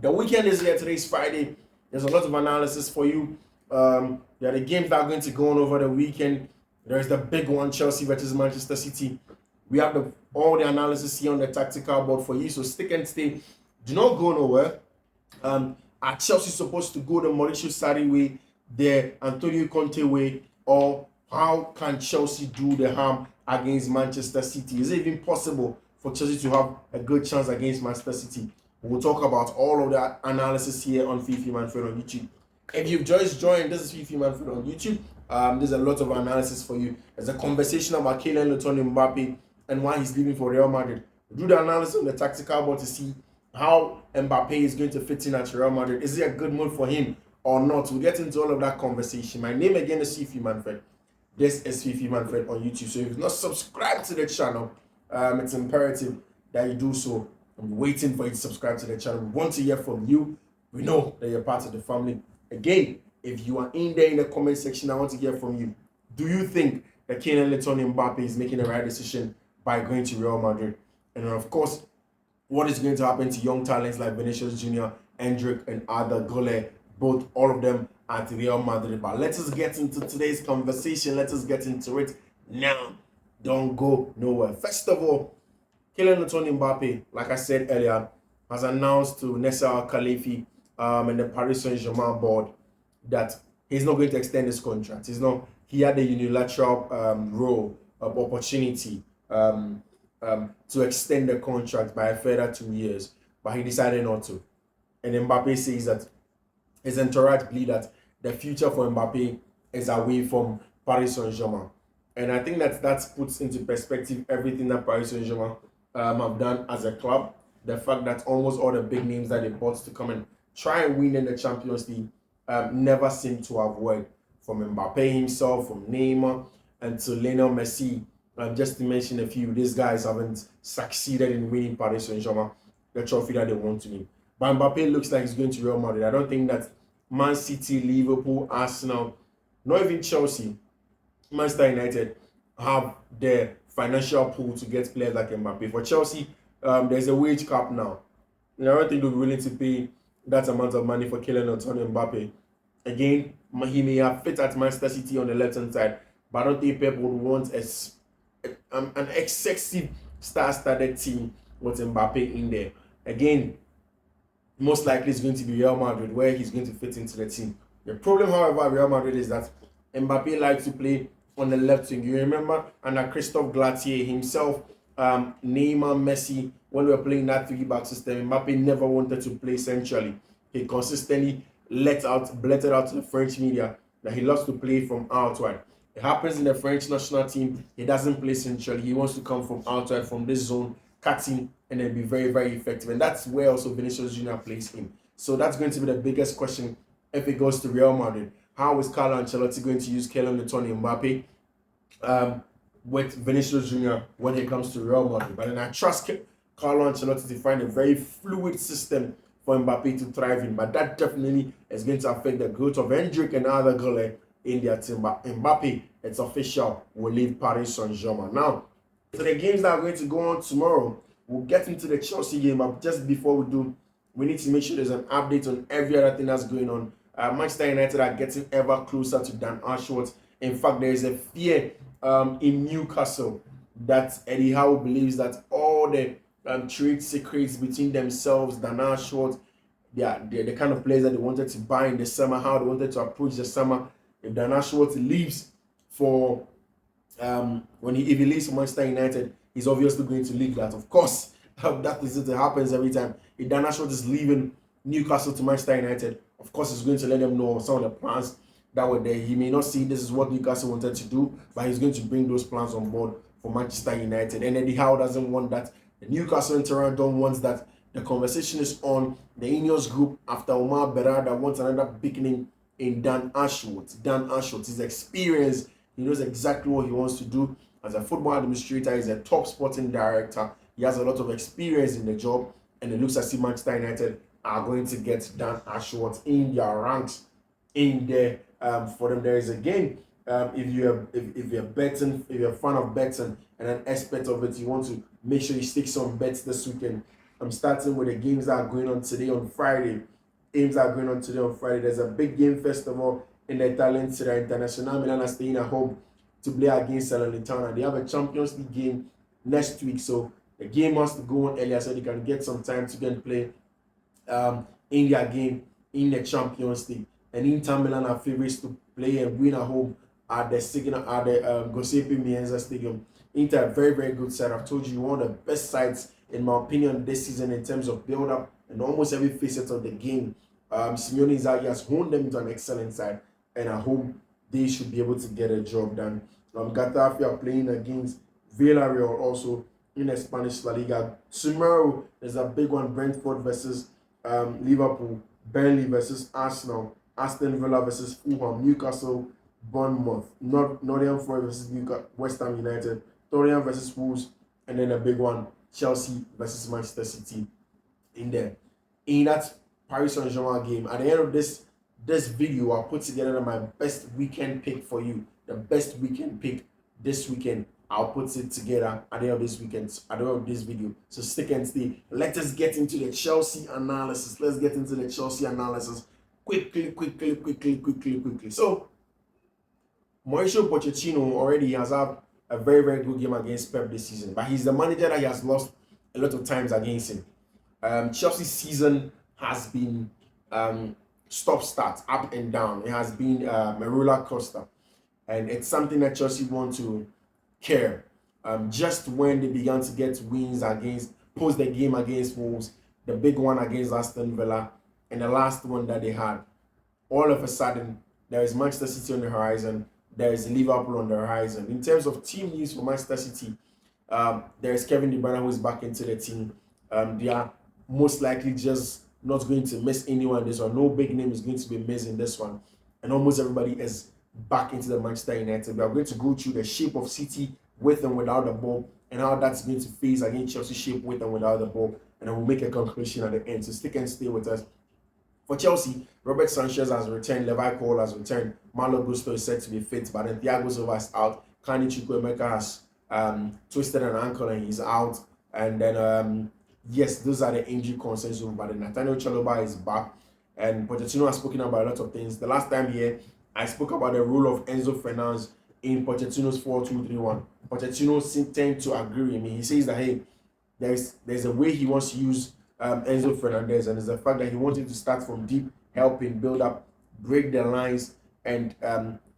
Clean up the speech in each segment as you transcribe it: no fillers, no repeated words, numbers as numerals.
The weekend is here. Today's Friday. There's a lot of analysis for you. There are the games that are going to go on over the weekend. There's the big one, Chelsea versus Manchester City. We have all the analysis here on the tactical board for you. So stick and stay. Do not go nowhere. Are Chelsea supposed to go the Mauricio Sarri way, the Antonio Conte way, or how can Chelsea do the harm against Manchester City? Is it even possible for Chelsea to have a good chance against Manchester City? We'll talk about all of that analysis here on Fiifi-Manfred on YouTube. If you've just joined, this is Fiifi-Manfred on YouTube. There's a lot of analysis for you. There's a conversation about Kylian Mbappe and why he's leaving for Real Madrid. Do the analysis on the tactical board to see how Mbappe is going to fit in at Real Madrid. Is it a good move for him or not? We'll get into all of that conversation. My name again is Fiifi-Manfred. This is Fiifi-Manfred on YouTube. So if you've not subscribed to the channel, it's imperative that you do so. I'm waiting for you to subscribe to the channel. We want to hear from you. We know that you're part of the family. Again, if you are in there in the comment section, I want to hear from you. Do you think that Kylian Mbappe is making the right decision by going to Real Madrid? And then, of course, what is going to happen to young talents like Vinicius Jr., Endrick, and Arda Güler? All of them at Real Madrid. But let us get into today's conversation. Let us get into it now. Don't go nowhere. First of all, Kylian Mbappe, like I said earlier, has announced to Nasser Al-Khelaifi and the Paris Saint-Germain board that he's not going to extend his contract. He had a unilateral role of opportunity to extend the contract by a further 2 years, but he decided not to. And Mbappe says that his entourage believe that the future for Mbappe is away from Paris Saint-Germain. And I think that puts into perspective everything that Paris Saint-Germain have done as a club. The fact that almost all the big names that they bought to come and try and win in the Champions League never seem to have worked. From Mbappe himself, from Neymar, and to Lionel Messi. Just to mention a few, these guys haven't succeeded in winning Paris Saint-Germain the trophy that they want to win. But Mbappe looks like he's going to Real Madrid. I don't think that Mancity, Liverpool, Arsenal, not even Chelsea, Manchester United have the financial pool to get players like Mbappe. For Chelsea, there's a wage cap now. I don't think they'll be willing to pay that amount of money for Kylian Mbappe. Again, he may have fit at Manchester City on the left-hand side, but I don't think Pep would want an excessive star-studded team with Mbappe in there. Again, most likely it's going to be Real Madrid where he's going to fit into the team. The problem, however, at Real Madrid is that Mbappe likes to play on the left wing. You remember under Christophe Galtier himself, Neymar, Messi, when we were playing that three-back system, Mbappe never wanted to play centrally. He consistently blurted out to the French media that he loves to play from outside. It happens in the French national team. He doesn't play centrally. He wants to come from outside, from this zone, cutting, and then be very, very effective. And that's where also Vinicius Jr. plays him. So that's going to be the biggest question if it goes to Real Madrid. How is Carlo Ancelotti going to use Kylian Mbappe with Vinicius Jr. when it comes to Real Madrid? But then I trust Carlo Ancelotti to find a very fluid system for Mbappe to thrive in, but that definitely is going to affect the growth of Endrick and Arda Güler in their team. But Mbappe, it's official, will leave Paris Saint-Germain. Now, so the games that are going to go on tomorrow, we'll get into the Chelsea game, but just before we do, we need to make sure there's an update on every other thing that's going on. Manchester United are getting ever closer to Dan Ashworth. In fact, there is a fear in Newcastle that Eddie Howe believes that all the trade secrets between themselves, Dan Ashworth, they're the kind of players that they wanted to buy in the summer, how they wanted to approach the summer. If Dan Ashworth leaves for if he leaves for Manchester United, he's obviously going to leave that. Of course, that is it happens every time. If Dan Ashworth is leaving Newcastle to Manchester United, of course he's going to let them know some of the plans that were there. He may not see this is what Newcastle wanted to do, but he's going to bring those plans on board for Manchester United. And Eddie Howe doesn't want that. The Newcastle and Toronto wants that. The conversation is on. The Ineos group, after Omar Berrada, wants another big name in Dan Ashworth. Dan Ashworth, his experience, he knows exactly what he wants to do. As a football administrator, he's a top sporting director. He has a lot of experience in the job, and it looks as if Manchester United are going to get Dan Ashworth in their ranks in there for them. There is a game. If you're a fan of betting and an expert of it, you want to make sure you stick some bets this weekend. I'm starting with the games that are going on today on Friday. Games are going on today on Friday. There's a big game festival in the Italian Serie. International Milan are staying at home to play against Salernitana. They have a Champions League game next week, so the game must go on earlier so they can get some time to go and play in their game in the Champions League. And Inter Milan are favorites to play and win at home at the Giuseppe Meazza Stadium. Inter, a very, very good side. I've told you, one of the best sides, in my opinion, this season in terms of build-up and almost every facet of the game. Simeone Inzaghi has honed them into an excellent side, and at home, they should be able to get a job done. Getafe are playing against Villarreal also in the Spanish La Liga. Tomorrow, there's a big one, Brentford versus Liverpool, Burnley versus Arsenal, Aston Villa versus Fulham, Newcastle, Bournemouth, Nottingham Forest versus West Ham United, Tottenham versus Wolves, and then a big one, Chelsea versus Manchester City in there. In that Paris Saint-Germain game, at the end of this video, I'll put together my best weekend pick for you. The best weekend pick this weekend. I'll put it together at the end of this weekend, at the end of this video. So stick and stay. Let us get into the Chelsea analysis. Let's get into the Chelsea analysis quickly. So Mauricio Pochettino already has had a very, very good game against Pep this season, but he's the manager that he has lost a lot of times against him. Chelsea's season has been stop-start, up and down. It has been a roller coaster, and it's something that Chelsea want to care. Just when they began to get wins post the game against Wolves, the big one against Aston Villa, and the last one that they had, all of a sudden there is Manchester City on the horizon. There is Liverpool on the horizon. In terms of team news for Manchester City, there is Kevin De Bruyne who is back into the team. They are most likely just not going to miss anyone this one. No big name is going to be missed in this one. And almost everybody is back into the Manchester United. We are going to go through the shape of City with and without the ball and how that's going to phase against Chelsea shape with and without the ball. And then we'll make a conclusion at the end. So stick and stay with us. For Chelsea, Robert Sanchez has returned, Levi Cole has returned, Malo Gusto is said to be fit, but then Thiago Silva is out. Kani Chukwuemeka has twisted an ankle and he's out. And then, yes, those are the injury concerns, but then Nathaniel Chalobah is back. And Pochettino has spoken about a lot of things. The last time here, I spoke about the role of Enzo Fernandez in Pochettino's 4-2-3-1. Pochettino tend to agree with me. He says that, hey, there's a way he wants to use Enzo Fernandez, and it's the fact that he wanted to start from deep, helping build up, break the lines, and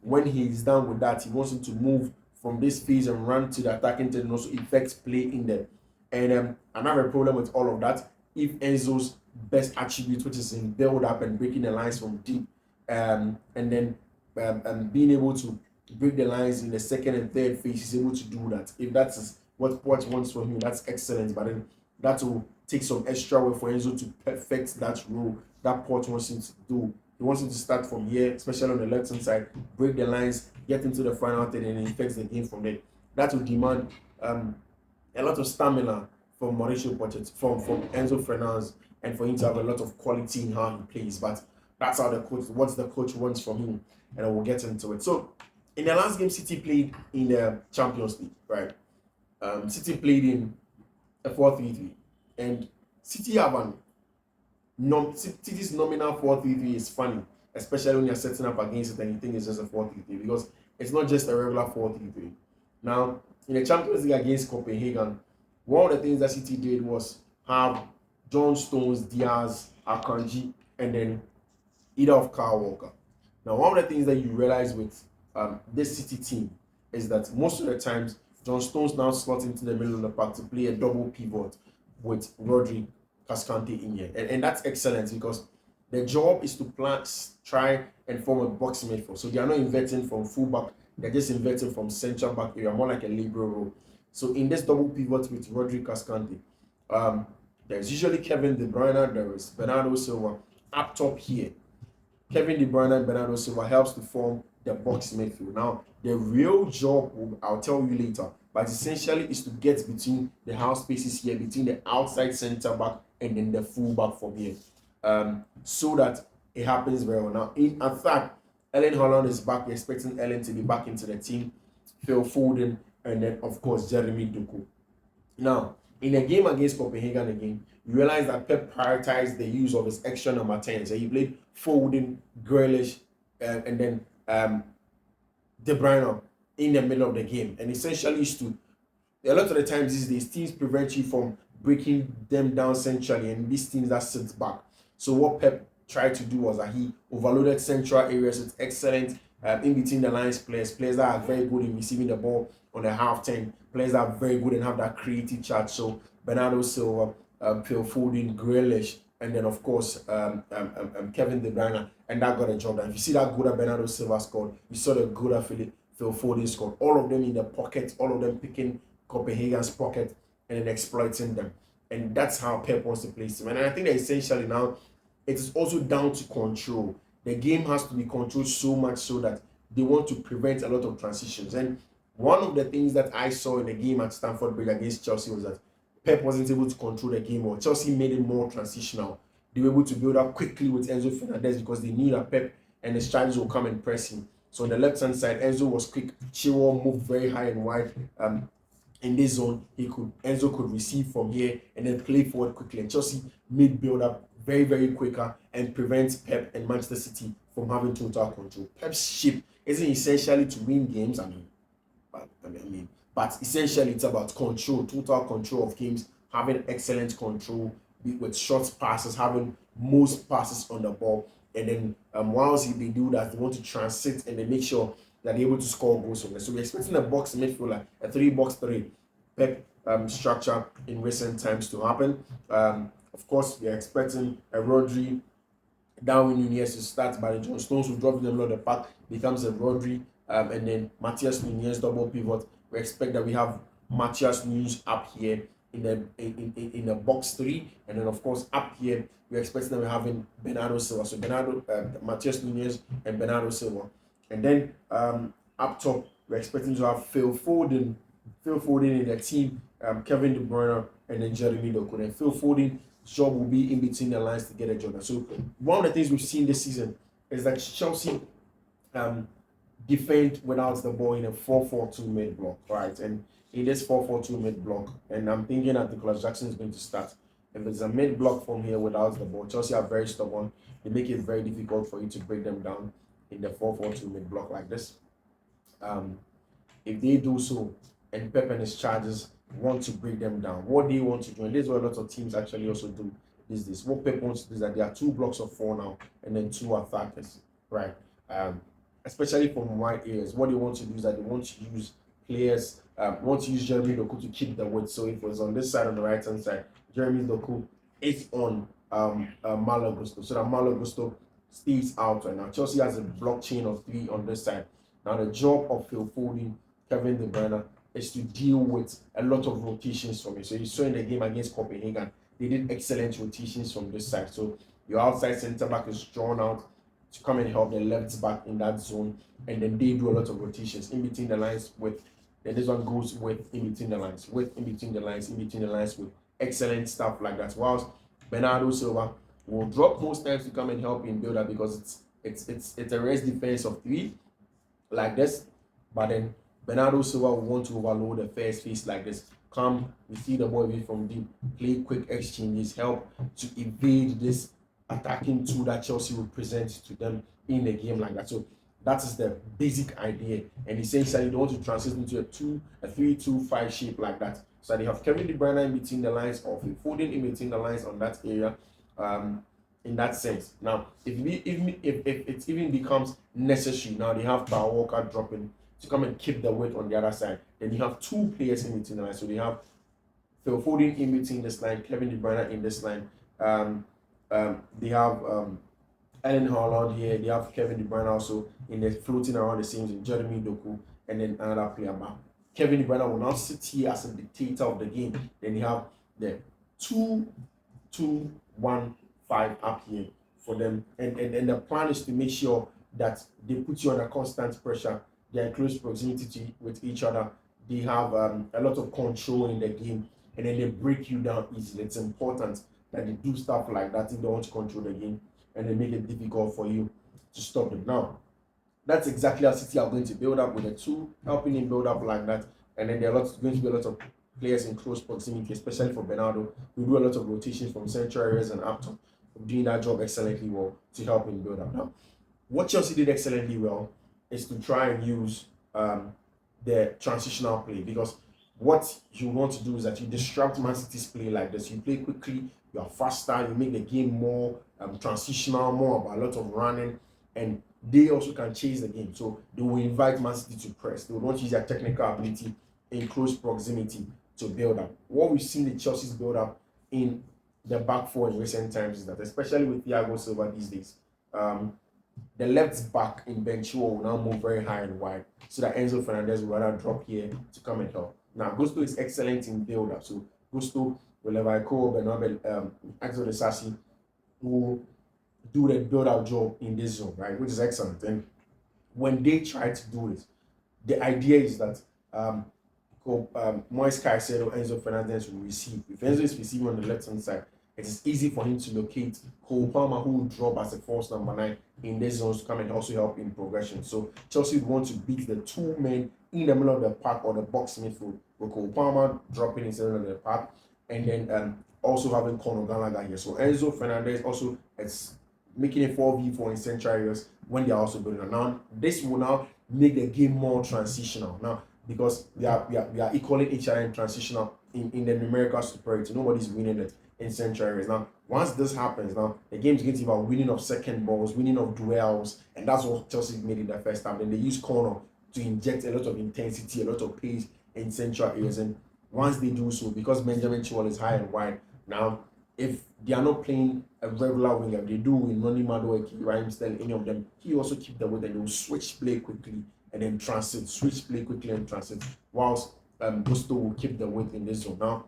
when he's done with that, he wants him to move from this phase and run to the attacking third and also effect play in there. And I have a problem with all of that. If Enzo's best attribute, which is in build up and breaking the lines from deep, and then being able to break the lines in the second and third phase, he's able to do that. If that's what Poch wants from him, that's excellent. But then that will take some extra work for Enzo to perfect that role that Poch wants him to do. He wants him to start from here, especially on the left hand side, break the lines, get into the final third, and infect the game from there. That will demand a lot of stamina from Mauricio Pochettino, from Enzo Fernandez, and for him to have a lot of quality in how he plays. But that's how what the coach wants from him, and we'll get into it. So, in the last game City played in the Champions League, right? City played in a 4-3-3, and City have City's nominal 4-3-3 is funny, especially when you're setting up against it and you think it's just a 4-3-3, because it's not just a regular 4-3-3. Now, in the Champions League against Copenhagen, one of the things that City did was have John Stones, Diaz, Akanji, and then either of Kyle Walker. Now, one of the things that you realize with this City team is that most of the times, John Stones now slots into the middle of the park to play a double pivot with Rodri Cascante in here. And that's excellent, because the job is to try and form a box midfield. So they are not inverting from fullback, they're just inverting from central back area, more like a libero role. So in this double pivot with Rodri Cascante, there's usually Kevin De Bruyne, there is Bernardo Silva up top here. Kevin De Bruyne and Bernardo Silva helps to form the box midfield. Now, the real job, I'll tell you later, but essentially is to get between the half spaces here, between the outside centre back and then the full back from here, so that it happens very well. Now, in fact, Erling Haaland is back. We're expecting Erling to be back into the team, Phil Foden, and then, of course, Jeremy Doku. Now, In a game against Copenhagen again, you realize that Pep prioritized the use of his extra number 10. So he played Foden, Grealish, and then De Bruyne in the middle of the game. And essentially is to, a lot of the times these days, teams prevent you from breaking them down centrally, and these teams that sits back. So what Pep tried to do was that he overloaded central areas with excellent in between the lines players that are very good in receiving the ball on the half 10, players that are very good and have that creative charge. So Bernardo Silva, Phil Foden, Grealish, and then of course Kevin De Bruyne, and that got a job done. If you see that good that Bernardo Silva scored, you saw the good that Phil Foden scored. All of them in the pocket, all of them picking Copenhagen's pocket and then exploiting them. And that's how Pep wants to play him. And I think that essentially now it is also down to control. The game has to be controlled so much so that they want to prevent a lot of transitions. And one of the things that I saw in the game at Stamford Bridge against Chelsea was that Pep wasn't able to control the game, or Chelsea made it more transitional. They were able to build up quickly with Enzo Fernandez because they knew that Pep and the strikers will come and press him. So on the left-hand side, Enzo was quick. Chilwell moved very high and wide. In this zone, Enzo could receive from here and then play forward quickly. And Chelsea made build up very, very quicker and prevents Pep and Manchester City from having total control. Pep's ship isn't essentially to win games. But essentially it's about control, total control of games, having excellent control with short passes, having most passes on the ball. And then whilst they do that, they want to transit and they make sure that they're able to score goals from there. So we're expecting a box midfield, like a 3-box-3 Pep structure in recent times to happen. Of course, we're expecting a Rodri, Darwin Nunez to start, but John Stones will drop in the middle of the park, becomes a Rodri, and then Matthias Nunez double pivot. We expect that we have Matthias Nunez up here in the box 3, and then of course up here we're expecting that we're having Bernardo Silva. So Matthias Nunez and Bernardo Silva. And then up top, we're expecting to have Phil Foden in the team, Kevin De Bruyne, and then Jeremy Doku. And Phil Foden's job will be in between the lines to get a job. So one of the things we've seen this season is that Chelsea defend without the ball in a 4-4-2 mid block, right? And in this 4-4-2 mid block, and I'm thinking that Nicolas Jackson is going to start. If it's a mid block from here without the ball, Chelsea are very stubborn. They make it very difficult for you to break them down in the 4-4-2 mid block like this. If they do so, and Pep and his charges want to break them down, what they want to do, and this is what a lot of teams actually also do, is this. What Pep wants to do is that there are 2 blocks of 4 now, and then 2 attackers, right? Especially from wide areas. What they want to do is that they want to use players, want to use Jeremy Doku to keep the width. So if it was on this side, on the right hand side, Jeremy Doku is on Malo Gusto, so that Malo Gusto stays out right now. Chelsea has a block chain of 3 on this side. Now the job of Phil Foden, Kevin De Bruyne is to deal with a lot of rotations from it. So you saw in the game against Copenhagen, they did excellent rotations from this side. So your outside centre back is drawn out to come and help the left back in that zone, and then they do a lot of rotations in between the lines with. Then this one goes with in between the lines, with in between the lines, in between the lines with excellent stuff like that. Whilst Bernardo Silva will drop most times to come and help in build up because it's a rest defense of 3 like this, but then Bernardo Silva will want to overload the first phase like this. Come, receive the ball away from deep, play quick exchanges, help to evade this attacking tool that Chelsea will present to them in the game like that. So that is the basic idea, and essentially they want to translate into a 3-2-5 shape like that. So they have Kevin De Bruyne in between the lines, or Foden in between the lines on that area. In that sense, now if it even becomes necessary, now they have Kyle Walker dropping to come and keep the weight on the other side. Then you have 2 players in between the lines. So they have Phil Foden in between this line, Kevin De Bruyne in this line. They have Erling Haaland here. They have Kevin De Bruyne also in the floating around the scenes in Jeremy Doku, and then another player back. Kevin De Bruyne will now sit here as a dictator of the game. Then you have the 2-2-1-5 up here for them, and the plan is to make sure that they put you under constant pressure. They are in close proximity with each other. They have a lot of control in the game, and then they break you down easily. It's important that they do stuff like that if they want to control the game, and they make it difficult for you to stop them. Now, that's exactly how City are going to build up, with the 2 helping him build up like that, and then there are going to be a lot of players in close proximity, especially for Bernardo. We do a lot of rotations from central areas and up top, doing that job excellently well to help him build up. Now, what Chelsea did excellently well is to try and use the transitional play, because what you want to do is that you disrupt Man City's play like this. You play quickly, you are faster, you make the game more transitional, more about a lot of running, and they also can chase the game. So they will invite Man City to press. They will want to use their technical ability in close proximity to build up. What we've seen the Chelsea's build up in the back four in recent times is that, especially with Thiago Silva these days, the left back in Ben Chilwell will now move very high and wide, so that Enzo Fernandez will rather drop here to come and help. Now, Gusto is excellent in build up. So Gusto, Levaiko, Bernabel, Axel de Sassi will do the build out job in this zone, right? Which is excellent. And when they try to do it, the idea is that Moise Caicedo, Enzo Fernandez will receive. If Enzo is receiving on the left hand side, it is easy for him to locate Cole Palmer, who will drop as a false number 9 in this zone to come and also help in progression. So Chelsea would want to beat the two men in the middle of the park or the box midfield, with Cole Palmer dropping in the middle of the park, and then also having Conor Gallagher here. So Enzo Fernandez also it's making a 4v4 in central areas when they are also building on. Now this will now make the game more transitional. Now, because we are equaling each other in transitional in the numerical superiority. Nobody's winning it in central areas. Now, once this happens, now the game's getting about winning of second balls, winning of duels, and that's what Chelsea made in the first half. Then they use Conor to inject a lot of intensity, a lot of pace in central areas. And once they do so, because Benjamin Chilwell is high and wide, now if they are not playing a regular winger, they do in Noni Madueke, Raheem Sterling, any of them, he also keep the width and they will switch play quickly and then transit, switch play quickly and transit, whilst Gusto will keep the width in this zone. Now,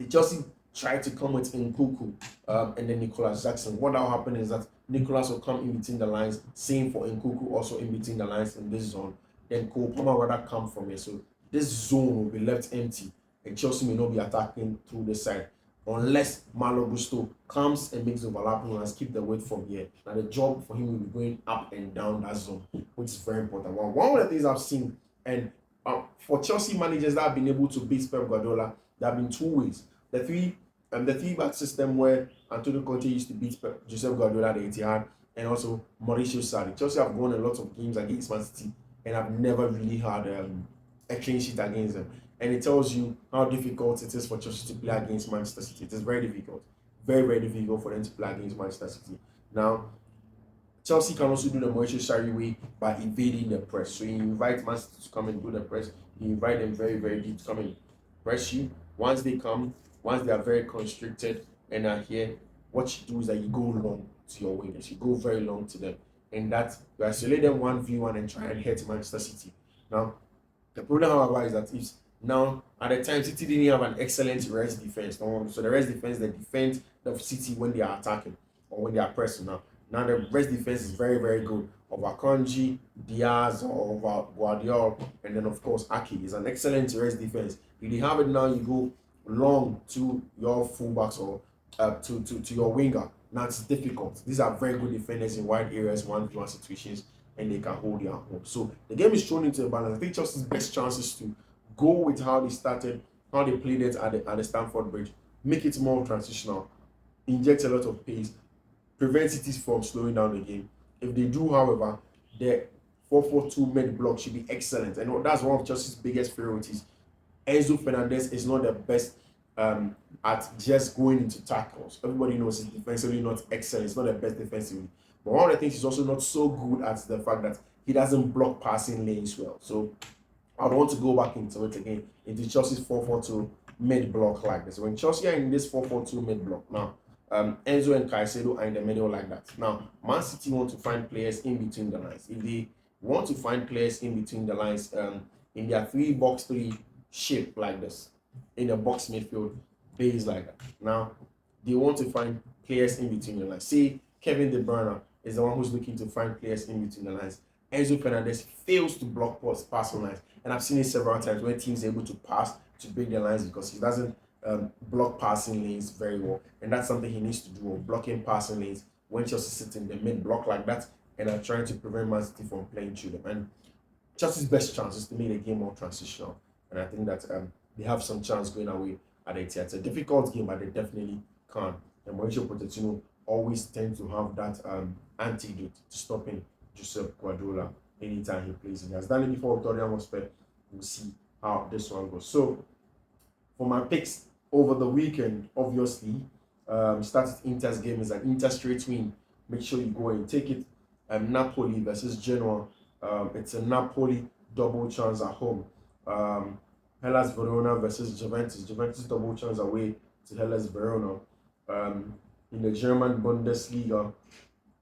Chelsea try to come with Nkunku and then Nicholas Jackson. What will happen is that Nicholas will come in between the lines, same for Nkunku also in between the lines in this zone. Then Cole Palmer will rather come from here. So this zone will be left empty and Chelsea may not be attacking through the side unless Malo Gusto comes and makes overlapping runs, keep the weight from here. Now the job for him will be going up and down that zone, which is very important. One of the things I've seen, and for Chelsea managers that have been able to beat Pep Guardiola, there have been two ways. The three-back system where Antonio Conte used to beat Joseph Guardiola at the Etihad, and also Mauricio Sarri. Chelsea have won a lot of games against Man City and have never really had a clean sheet against them. And it tells you how difficult it is for Chelsea to play against Manchester City. It is very difficult. Very, very difficult for them to play against Manchester City. Now, Chelsea can also do the Mauricio Sarri way by evading the press. So you invite Man City to come and do the press. You invite them very, very deep to come and press you. Once they come, once they are very constricted and are here, what you do is that you go long to your wingers. You go very long to them. And that you isolate them 1v1 and try and hit Manchester City. Now, the problem, however, is that if now at the time City didn't have an excellent rest defense. So the rest defense, they defend the City when they are attacking or when they are pressing. Now the rest defense is very, very good. Over Kanji, Diaz, or over Guardiola, and then of course Aki is an excellent rest defense. If you have it now, you go long to your fullbacks or to your winger. Now it's difficult. These are very good defenders in wide areas, one-to-one situations, and they can hold their own. So the game is thrown into a balance. I think Chelsea's best chances to go with how they started, how they played it at the Stamford Bridge, make it more transitional, inject a lot of pace, prevent City from slowing down the game. If they do, however, the 4-4-2 mid block should be excellent. And that's one of Chelsea's biggest priorities. Enzo Fernandez is not the best at just going into tackles. Everybody knows he's defensively not excellent. He's not the best defensively. But one of the things he's also not so good at the fact that he doesn't block passing lanes well. So I would want to go back into it again, into Chelsea's 4-4-2 mid block like this. When Chelsea are in this 4-4-2 mid block now, Enzo and Caicedo are in the middle like that. Now, Man City want to find players in between the lines. If they want to find players in between the lines, in their 3-box-3 shape like this, in the box midfield base like that. Now, they want to find players in between the lines. Say Kevin De Bruyne is the one who's looking to find players in between the lines. Enzo Fernandez fails to block passing lines, and I've seen it several times when teams are able to pass to break their lines because he doesn't block passing lanes very well, and that's something he needs to do. Blocking passing lanes when Chelsea sits in the mid block like that and are trying to prevent Man City from playing through them. And Chelsea's best chance is to make the game more transitional, and I think that they have some chance going away at Etihad. It's a difficult game, but they definitely can. And Mauricio Pochettino always tends to have that antidote to stopping Josep Guardiola anytime he plays. He has done it before with Tottenham Hotspur. We'll see how this one goes. So, for my picks over the weekend, obviously, started Inter's game is an Inter straight win. Make sure you go and take it. Napoli versus Genoa. It's a Napoli double chance at home. Hellas Verona versus Juventus. Juventus double chance away to Hellas Verona. In the German Bundesliga,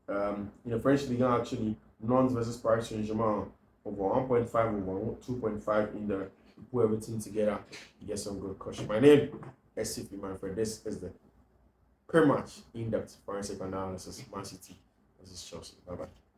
in the French Ligue 1 actually, Nantes versus Paris Saint-Germain over 1.5 over 2.5 in the put everything together, you get some good crush. My name is Fiifi-Manfred. This is the pre-match in-depth forensic analysis, Mancity versus Chelsea. Bye bye.